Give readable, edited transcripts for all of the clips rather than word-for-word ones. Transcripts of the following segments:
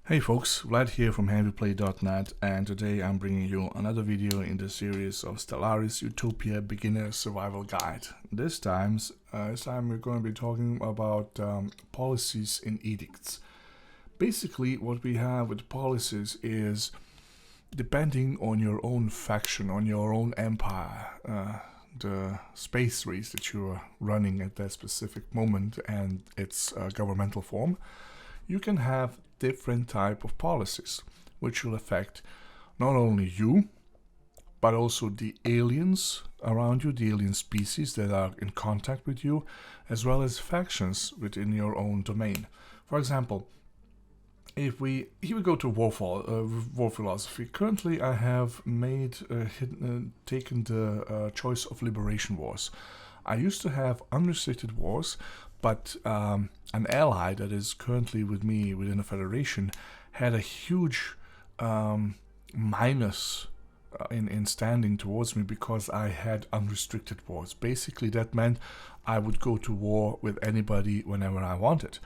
Hey folks, Vlad here from HeavyPlay.net, and today I'm bringing you another video in the series of Stellaris Utopia Beginner Survival Guide. This time we're going to be talking about policies in edicts. Basically what we have with policies is, depending on your own faction, on your own empire, the space race that you're running at that specific moment and its governmental form, you can have different type of policies which will affect not only you but also the aliens around you, the alien species that are in contact with you, as well as factions within your own domain. For example, if we go to war philosophy, currently I have taken the choice of liberation wars. I used to have unrestricted wars, but an ally that is currently with me within a federation had a huge minus in standing towards me because I had unrestricted wars. Basically, that meant I would go to war with anybody whenever I wanted.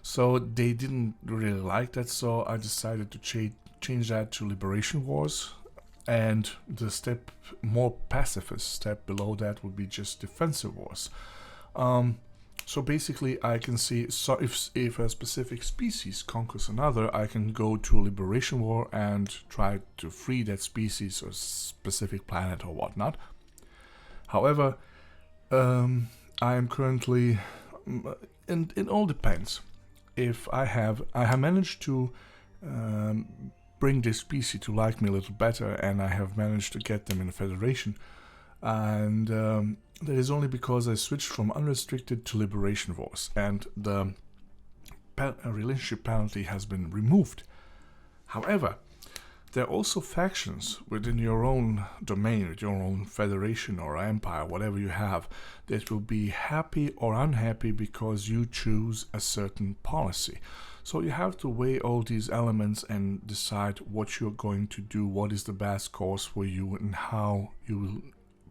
So they didn't really like that, so I decided to change that to liberation wars. And the more pacifist step below that would be just defensive wars. So basically I can see, so if a specific species conquers another, I can go to a liberation war and try to free that species or specific planet or whatnot. However, I am currently, and it all depends. If I have managed to bring this species to like me a little better, and I have managed to get them in a federation, and that is only because I switched from unrestricted to liberation wars, and the relationship penalty has been removed. However, there are also factions within your own domain, with your own federation or empire, whatever you have, that will be happy or unhappy because you choose a certain policy. So you have to weigh all these elements and decide what you're going to do, what is the best course for you, and how you will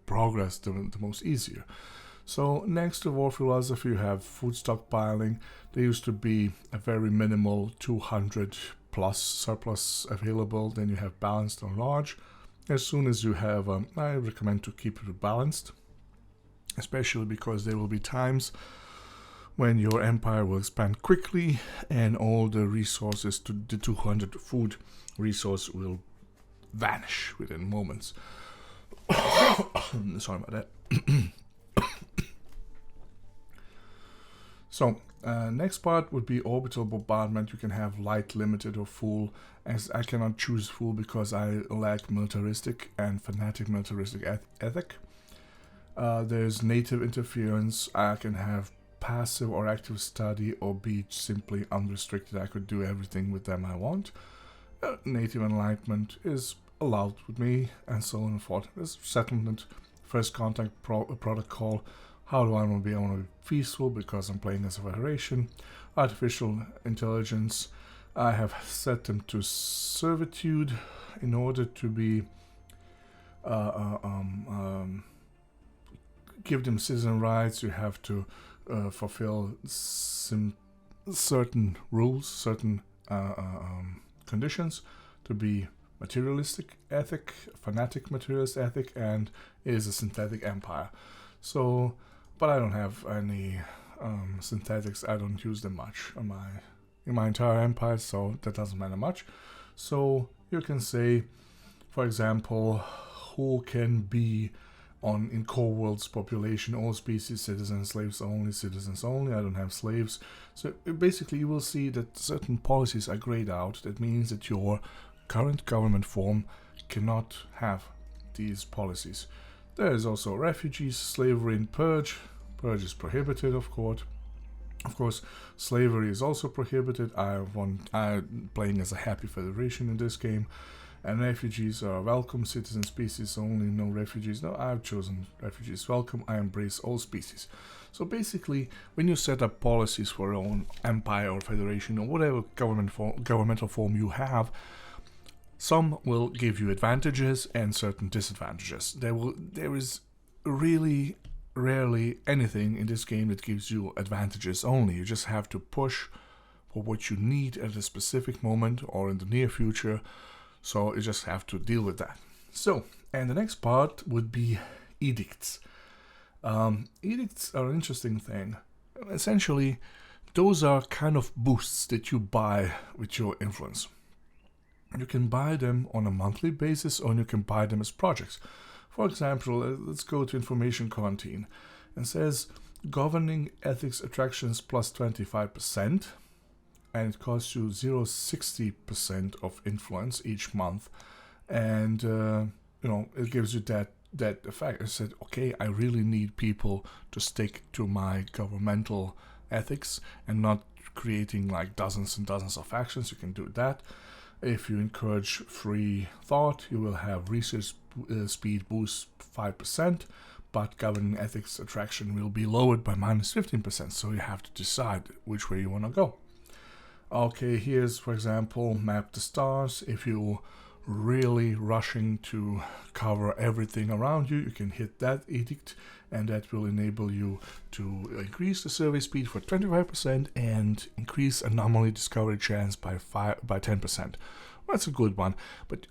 progress the most easier. So next to war philosophy, you have food stockpiling. There used to be a very minimal 200 plus surplus available. Then you have balanced or large. As soon as you have, I recommend to keep it balanced, especially because there will be times when your empire will expand quickly and all the resources to the 200 food resource will vanish within moments. Sorry about that. So next part would be orbital bombardment. You can have light, limited, or full, as I cannot choose full because I lack militaristic and fanatic militaristic ethic. There's native interference. I can have passive or active study, or be simply unrestricted. I could do everything with them I want. Native enlightenment is allowed with me, and so on and forth. There's settlement, first contact protocol. How do I want to be? I want to be peaceful because I'm playing as a federation. Artificial intelligence, I have set them to servitude in order to be give them citizen rights. You have to fulfill certain rules, certain conditions to be materialistic ethic, fanatic materialist ethic, and is a synthetic empire. So, but I don't have any synthetics. I don't use them much in my entire empire, so that doesn't matter much. So you can say, for example, who can be in core world's population, all species, citizens, slaves only, citizens only. I don't have slaves. So basically you will see that certain policies are grayed out. That means that your current government form cannot have these policies. There is also refugees, slavery, and purge. Purge is prohibited, of course. Of course, slavery is also prohibited. I'm playing as a happy federation in this game. And refugees are welcome, citizen species only, no refugees. No, I've chosen refugees welcome. I embrace all species. So basically, when you set up policies for your own empire or federation or whatever governmental form you have, some will give you advantages and certain disadvantages. There is really rarely anything in this game that gives you advantages only. You just have to push for what you need at a specific moment or in the near future. So you just have to deal with that. So, and the next part would be edicts. Edicts are an interesting thing. Essentially, those are kind of boosts that you buy with your influence. You can buy them on a monthly basis, or you can buy them as projects. For example, let's go to information quarantine. It says governing ethics attractions plus 25%, and it costs you 0.60% of influence each month. And it gives you that effect. I said, okay, I really need people to stick to my governmental ethics and not creating like dozens and dozens of factions. You can do that. If you encourage free thought, you will have research speed boost 5%, but governing ethics attraction will be lowered by minus 15%. So you have to decide which way you want to go. Okay, here's, for example, map the stars. If you really rushing to cover everything around you, you can hit that edict, and that will enable you to increase the survey speed for 25% and increase anomaly discovery chance by 10%. Well, that's a good one, but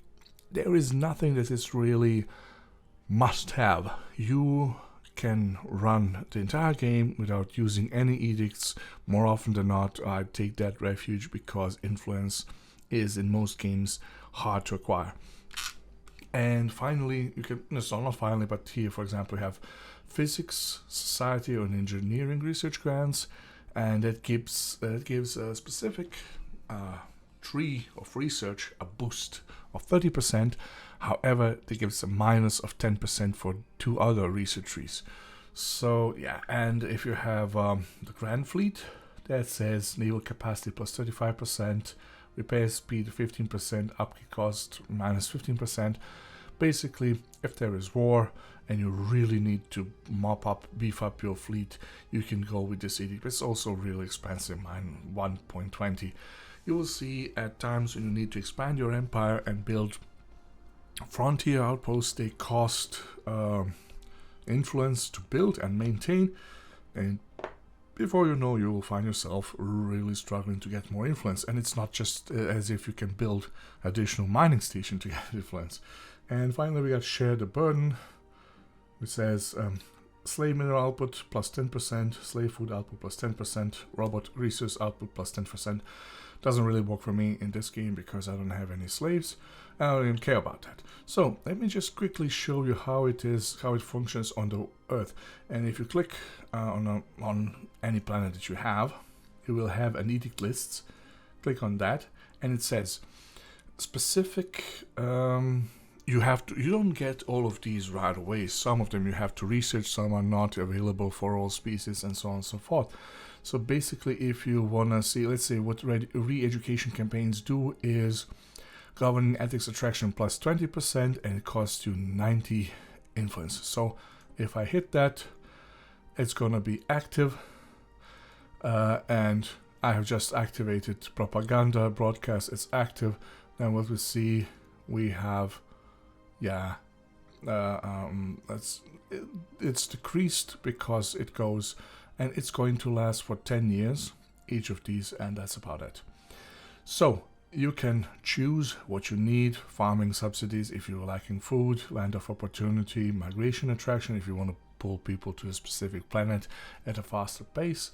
there is nothing that is really must have. You can run the entire game without using any edicts. More often than not, I take that refuge because influence is in most games hard to acquire. And finally, you can, not finally, but here, for example, you have physics, society, or engineering research grants, and that gives a specific tree of research a boost of 30%. However, that gives a minus of 10% for 2 other research trees. So yeah, and if you have the Grand Fleet, that says naval capacity plus 35%, repair speed 15%, upkeep cost minus 15%. Basically, if there is war and you really need to beef up your fleet, you can go with this edict. It's also really expensive, mine 1.20. You will see at times when you need to expand your empire and build frontier outposts, they cost influence to build and maintain, and before you know, you will find yourself really struggling to get more influence. And it's not just as if you can build additional mining station to get influence. And finally, we got share the burden, which says slave mineral output plus 10%, slave food output plus 10%, robot resource output plus 10%. Doesn't really work for me in this game because I don't have any slaves. I don't even care about that. So let me just quickly show you how it functions on the Earth. And if you click on any planet that you have, you will have an edict list. Click on that, and it says specific. You don't get all of these right away. Some of them you have to research. Some are not available for all species, and so on and so forth. So basically, if you wanna see, let's say what re-education campaigns do is governing ethics attraction plus 20%, and it costs you 90 influence. So if I hit that, it's gonna be active, and I have just activated propaganda broadcast. It's active. Then what we see, we have, it's decreased because it goes, and it's going to last for 10 years, each of these, and that's about it. So you can choose what you need: farming subsidies if you're lacking food, land of opportunity, migration attraction if you want to pull people to a specific planet at a faster pace,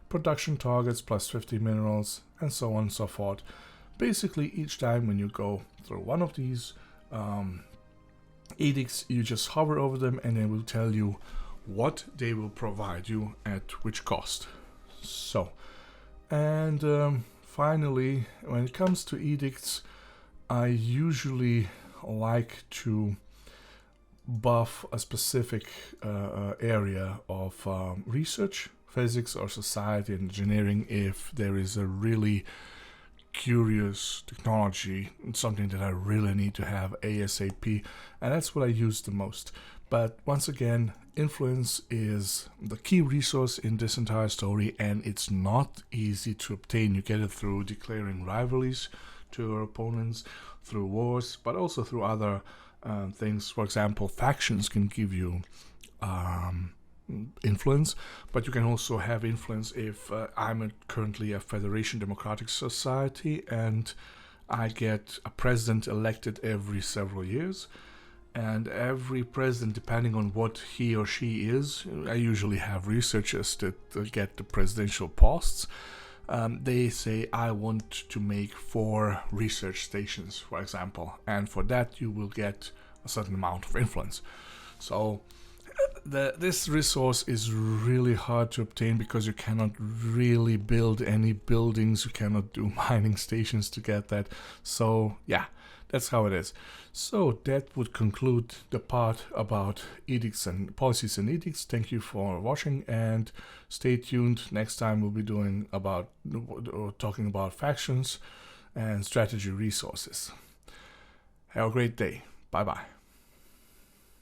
production targets plus 50 minerals, and so on and so forth. Basically, each time when you go through one of these edicts, you just hover over them and they will tell you what they will provide you at which cost. So, and finally, when it comes to edicts, I usually like to buff a specific area of research, physics or society and engineering, if there is a really curious technology, something that I really need to have ASAP, and that's what I use the most. But once again, influence is the key resource in this entire story, and it's not easy to obtain. You get it through declaring rivalries to your opponents, through wars, but also through other things. For example, factions can give you influence, but you can also have influence if I'm currently a Federation Democratic Society and I get a president elected every several years. And every president, depending on what he or she is, I usually have researchers that get the presidential posts. They say, I want to make 4 research stations, for example, and for that you will get a certain amount of influence. So this resource is really hard to obtain because you cannot really build any buildings, you cannot do mining stations to get that. So yeah, that's how it is. So that would conclude the part about edicts and policies and edicts. Thank you for watching and stay tuned. Next time we'll be talking about factions and strategy resources. Have a great day. Bye bye.